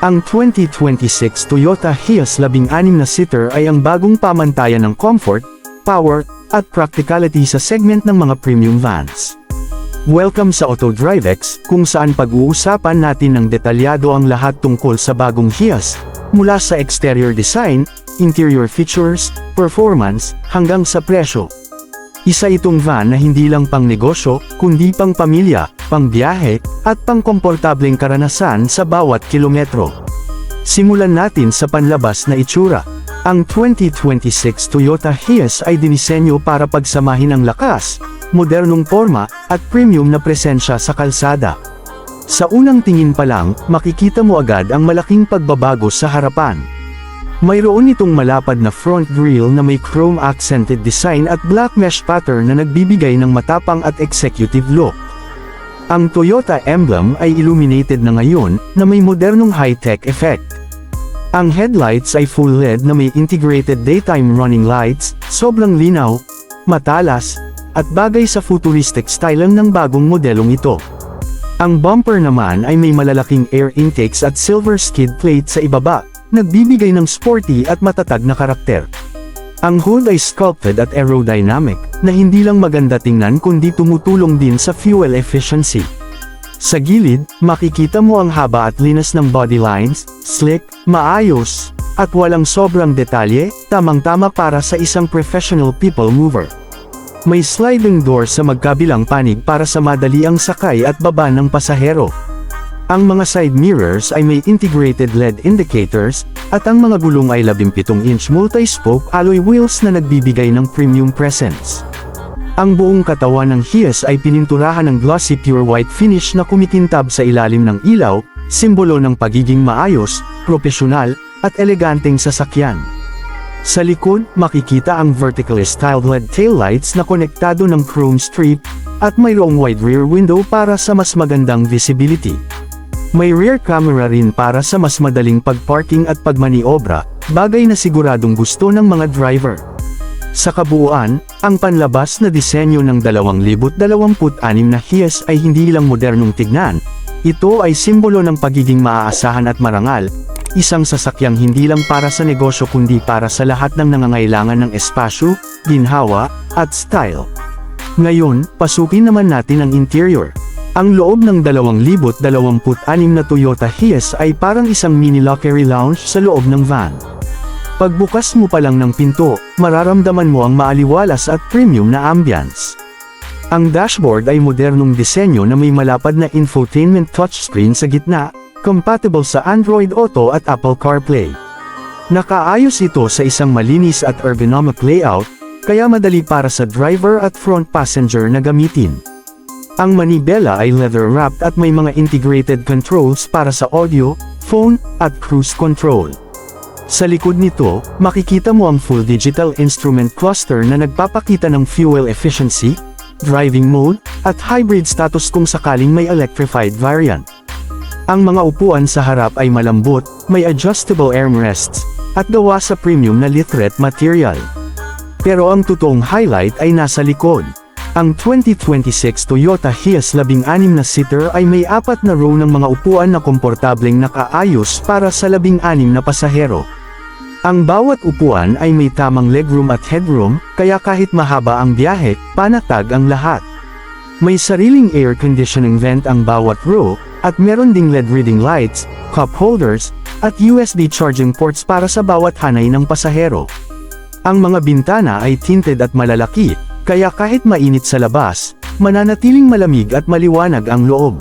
Ang 2026 Toyota Hiace 16 na seater ay ang bagong pamantayan ng comfort, power, at practicality sa segment ng mga premium vans. Welcome sa AutoDriveX, kung saan pag-uusapan natin ng detalyado ang lahat tungkol sa bagong Hiace, mula sa exterior design, interior features, performance, hanggang sa presyo. Isa itong van na hindi lang pang negosyo, kundi pang pamilya, pang biyahe, at pang komportableng karanasan sa bawat kilometro. Simulan natin sa panlabas na itsura. Ang 2026 Toyota Hiace ay dinisenyo para pagsamahin ang lakas, modernong forma, at premium na presensya sa kalsada. Sa unang tingin pa lang, makikita mo agad ang malaking pagbabago sa harapan. Mayroon itong malapad na front grille na may chrome-accented design at black mesh pattern na nagbibigay ng matapang at executive look. Ang Toyota emblem ay illuminated na ngayon, na may modernong high-tech effect. Ang headlights ay full LED na may integrated daytime running lights, sobrang linaw, matalas, at bagay sa futuristic style ng bagong modelong ito. Ang bumper naman ay may malalaking air intakes at silver skid plate sa ibaba, nagbibigay ng sporty at matatag na karakter. Ang hood ay sculpted at aerodynamic, na hindi lang maganda tingnan kundi tumutulong din sa fuel efficiency. Sa gilid, makikita mo ang haba at linas ng body lines, slick, maayos, at walang sobrang detalye, tamang-tama para sa isang professional people mover. May sliding door sa magkabilang panig para sa madali ang sakay at baba ng pasahero. Ang mga side mirrors ay may integrated LED indicators, at ang mga gulong ay 17-inch multi-spoke alloy wheels na nagbibigay ng premium presence. Ang buong katawan ng Hiace ay pininturahan ng glossy pure white finish na kumikintab sa ilalim ng ilaw, simbolo ng pagiging maayos, propesyonal, at eleganteng sasakyan. Sa likod, makikita ang vertically styled LED taillights na konektado ng chrome strip, at mayroong wide rear window para sa mas magandang visibility. May rear camera rin para sa mas madaling pagparking at pagmaniobra, bagay na siguradong gusto ng mga driver. Sa kabuuan, ang panlabas na disenyo ng 2026 na Hiace ay hindi lang modernong tignan, ito ay simbolo ng pagiging maaasahan at marangal, isang sasakyang hindi lang para sa negosyo kundi para sa lahat ng nangangailangan ng espasyo, ginhawa, at style. Ngayon, pasukin naman natin ang interior. Ang loob ng 2026 na Toyota Hiace ay parang isang mini luxury lounge sa loob ng van. Pagbukas mo pa lang ng pinto, mararamdaman mo ang maaliwalas at premium na ambience. Ang dashboard ay modernong disenyo na may malapad na infotainment touchscreen sa gitna, compatible sa Android Auto at Apple CarPlay. Nakaayos ito sa isang malinis at ergonomic layout, kaya madali para sa driver at front passenger na gamitin. Ang manibela ay leather-wrapped at may mga integrated controls para sa audio, phone, at cruise control. Sa likod nito, makikita mo ang full digital instrument cluster na nagpapakita ng fuel efficiency, driving mode, at hybrid status kung sakaling may electrified variant. Ang mga upuan sa harap ay malambot, may adjustable armrests, at gawa sa premium na lithret material. Pero ang totoong highlight ay nasa likod. Ang 2026 Toyota Hiace 16 na seater ay may 4 na row ng mga upuan na komportableng nakaayos para sa 16 na pasahero. Ang bawat upuan ay may tamang legroom at headroom, kaya kahit mahaba ang biyahe, panatag ang lahat. May sariling air conditioning vent ang bawat row, at meron ding LED reading lights, cup holders, at USB charging ports para sa bawat hanay ng pasahero. Ang mga bintana ay tinted at malalaki, kaya kahit mainit sa labas, mananatiling malamig at maliwanag ang loob.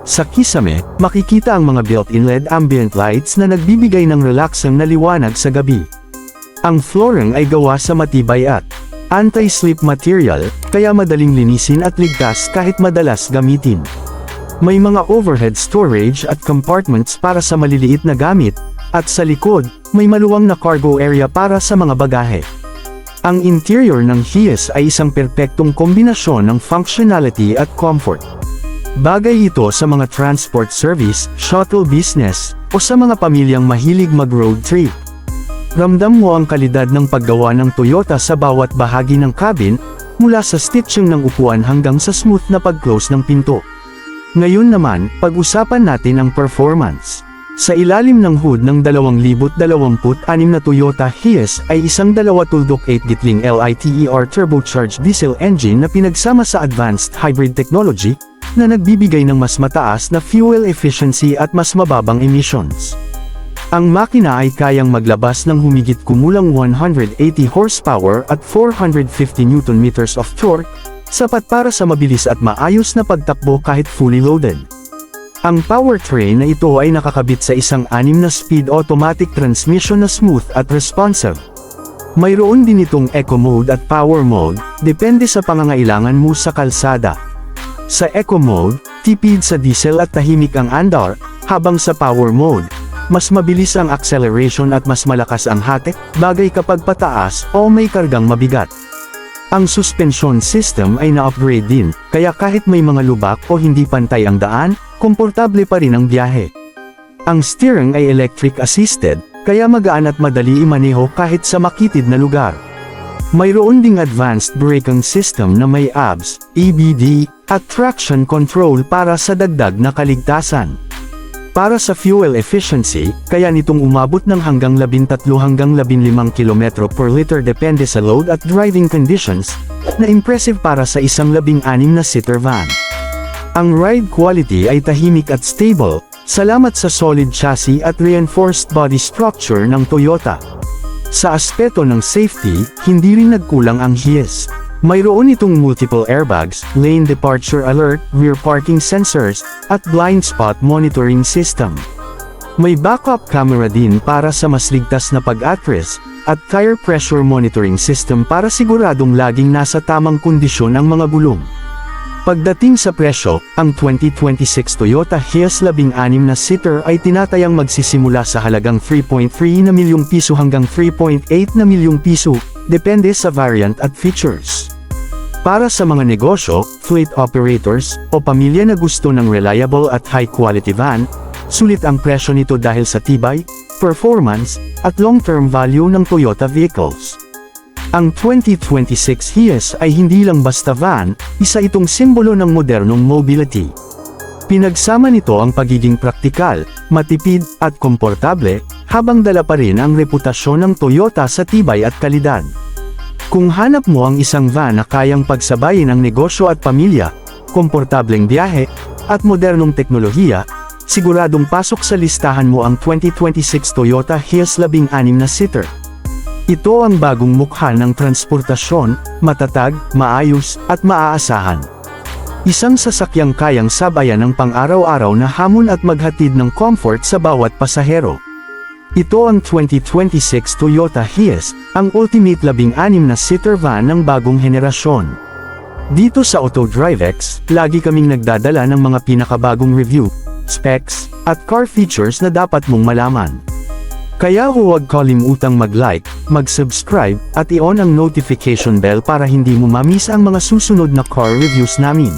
Sa kisame, makikita ang mga built-in LED ambient lights na nagbibigay ng relaxing na liwanag sa gabi. Ang flooring ay gawa sa matibay at anti-slip material, kaya madaling linisin at ligtas kahit madalas gamitin. May mga overhead storage at compartments para sa maliliit na gamit, at sa likod, may maluwang na cargo area para sa mga bagahe. Ang interior ng Hiace ay isang perpektong kombinasyon ng functionality at comfort. Bagay ito sa mga transport service, shuttle business, o sa mga pamilyang mahilig mag-road trip. Ramdam mo ang kalidad ng paggawa ng Toyota sa bawat bahagi ng cabin, mula sa stitching ng upuan hanggang sa smooth na pag-close ng pinto. Ngayon naman, pag-usapan natin ang performance. Sa ilalim ng hood ng 2026 na Toyota Hiace ay isang 2.8-gitling LITER turbocharged diesel engine na pinagsama sa advanced hybrid technology na nagbibigay ng mas mataas na fuel efficiency at mas mababang emissions. Ang makina ay kayang maglabas ng humigit kumulang 180 horsepower at 450 Nm of torque, sapat para sa mabilis at maayos na pagtakbo kahit fully loaded. Ang powertrain na ito ay nakakabit sa isang 6-speed automatic transmission na smooth at responsive. Mayroon din itong Eco Mode at Power Mode, depende sa pangangailangan mo sa kalsada. Sa Eco Mode, tipid sa diesel at tahimik ang andar, habang sa Power Mode, mas mabilis ang acceleration at mas malakas ang hatak, bagay kapag pataas o may kargang mabigat. Ang suspension system ay na-upgrade din, kaya kahit may mga lubak o hindi pantay ang daan, komportable pa rin ang biyahe. Ang steering ay electric assisted, kaya magaan at madali imaneho kahit sa makitid na lugar. Mayroon ding advanced braking system na may ABS, EBD, at traction control para sa dagdag na kaligtasan. Para sa fuel efficiency, kaya nitong umabot ng hanggang 13 hanggang 15 km per liter depende sa load at driving conditions, na impressive para sa isang 16-seater van. Ang ride quality ay tahimik at stable, salamat sa solid chassis at reinforced body structure ng Toyota. Sa aspeto ng safety, hindi rin nagkulang ang Hiace. Mayroon itong multiple airbags, lane departure alert, rear parking sensors, at blind spot monitoring system. May backup camera din para sa mas ligtas na pag-atras, at tire pressure monitoring system para siguradong laging nasa tamang kondisyon ang mga gulong. Pagdating sa presyo, ang 2026 Toyota Hiace 16-seater ay tinatayang magsisimula sa halagang 3.3 na milyong piso hanggang 3.8 na milyong piso, depende sa variant at features. Para sa mga negosyo, fleet operators, o pamilya na gusto ng reliable at high-quality van, sulit ang presyo nito dahil sa tibay, performance, at long-term value ng Toyota vehicles. Ang 2026 Hiace ay hindi lang basta van, isa itong simbolo ng modernong mobility. Pinagsama nito ang pagiging praktikal, matipid, at komportable, habang dala pa rin ang reputasyon ng Toyota sa tibay at kalidad. Kung hanap mo ang isang van na kayang pagsabayin ang negosyo at pamilya, komportableng biyahe, at modernong teknolohiya, siguradong pasok sa listahan mo ang 2026 Toyota Hiace 16-seater. Ito ang bagong mukha ng transportasyon, matatag, maayos, at maaasahan. Isang sasakyang kayang sabayan ng pang-araw-araw na hamon at maghatid ng comfort sa bawat pasahero. Ito ang 2026 Toyota Hiace, ang ultimate 16-seater van ng bagong henerasyon. Dito sa AutoDriveX, lagi kaming nagdadala ng mga pinakabagong review, specs, at car features na dapat mong malaman. Kaya huwag kalimutang mag-like, mag-subscribe, at i-on ang notification bell para hindi mo ma-miss ang mga susunod na car reviews namin.